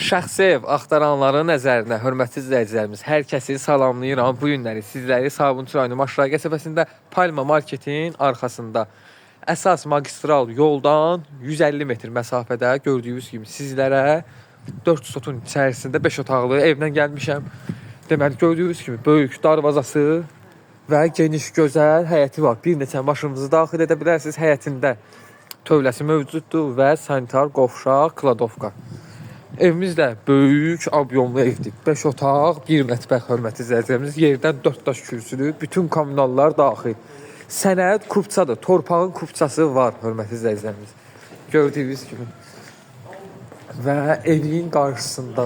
Şəxsi ev axtaranların nəzərinə, hörmətli izləyicilərimiz, hər kəsi salamlayıram. Bu günləri sizləri Sabunçu rayonu Maşrağı qəsəbəsində Palma marketin arxasında əsas magistral yoldan 150 metr məsafədə gördüyünüz kimi sizlərə 400 otun içərisində 5 otaqlı evdən gəlmişəm. Deməli, gördüyünüz kimi böyük darvazası və geniş, gözəl həyəti var. Bir neçə maşınınızı daxil edə bilərsiniz. Həyətində tövləsi mövcuddur və sanitar, qovşaq, kladovka. Evimiz də böyük, abyomlu evdir. 5 otaq, 1 mətbəx, hörmətli izləyicilərimiz. Yerdən 4 daş kürsülü, bütün kommunallar daxil. Sənəd kupçadır, torpağın kupçası var, hörmətli izləyicilərimiz. Gördüyünüz kimi. Və evin qarşısında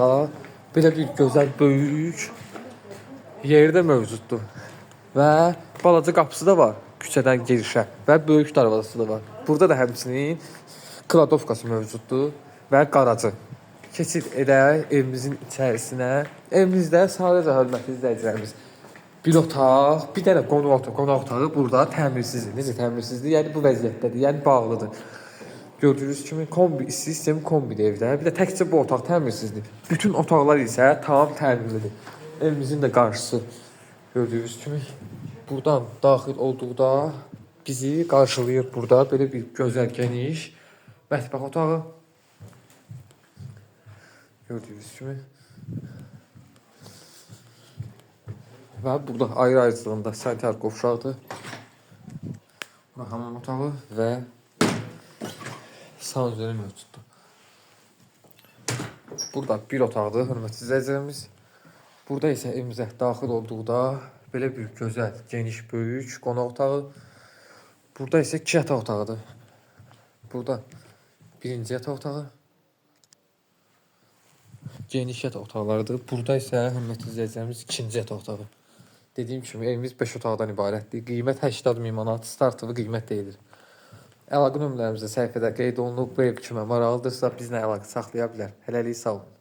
belə bir gözəl, böyük yeri də mövcuddur. Və balaca qapısı da var küçədən girişə və böyük darvazası da var. Burada da həmçinin kladovkası mövcuddur və qaracı. Keçid edək evimizin içərisinə. Evimizdə sadəcə hörmətli izləyicilərimiz bir otaq, bir dənə qonaq otağı burada təmirsizdir. Necə təmirsizdir? Yəni bu vəziyyətdədir, yəni bağlıdır. Gördüyünüz kimi kombi, sistem kombidir evdə. Bir də təkcə bu otaq təmirsizdir. Bütün otaqlar isə tam təmirlidir. Evimizin də qarşısı gördüyünüz kimi buradan daxil olduqda bizi qarşılayır burada belə bir gözəl, geniş mətbəx otağı. Gördüyünüz kimi. Və burada ayrı-ayrıcılığında sanitar qovşaqdır. Bura hamam otağı və sanuzeli mövcuddur. Burada bir otaqdır, hörmətli izləyicilərimiz. Burada isə evimizə daxil olduqda belə bir gözəl, geniş, böyük qonaq otağı. Burada isə 2 yataq otağıdır. Burada birinci yataq otağı. Geniş yataq otaqlarıdır. Burada isə hörmətli izləyicilərimiz ikinci yataq otağı. Dediyim kimi evimiz 5 otaqdan ibarətdir. Qiymət 80.000 manat, startı qiymət deyilir. Əlaqə nömrələrimizdə səhifədə qeyd olunub. Bu ev kimə maraqlıdırsa bizlə əlaqə saxlaya bilər. Hələlik sağ olun.